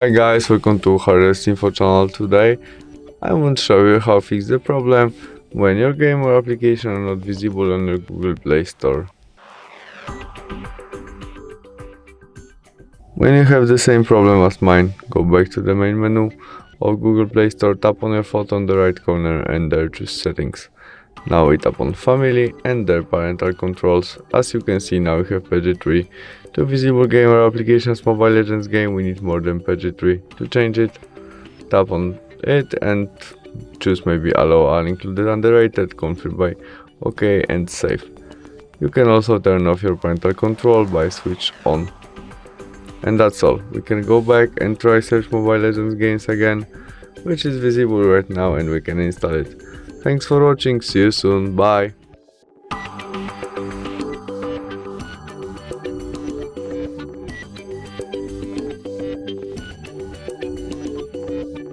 Hi guys, welcome to HardReset.Info channel. Today I want to show you how to fix the problem when your game or application are not visible on your Google Play Store. When you have the same problem as mine, go back to the main menu of Google Play Store, tap on your photo on the right corner and there choose settings. Now we tap on family and there parental controls. As you can see, now we have page 3. To visible game or applications Mobile Legends game, we need more than page 3. To change it, tap on it and choose maybe allow all included underrated, confirm by OK and save. You can also turn off your parental control by switch on. And that's all. We can go back and try search Mobile Legends games again, which is visible right now, and we can install it. Thanks for watching, see you soon, bye!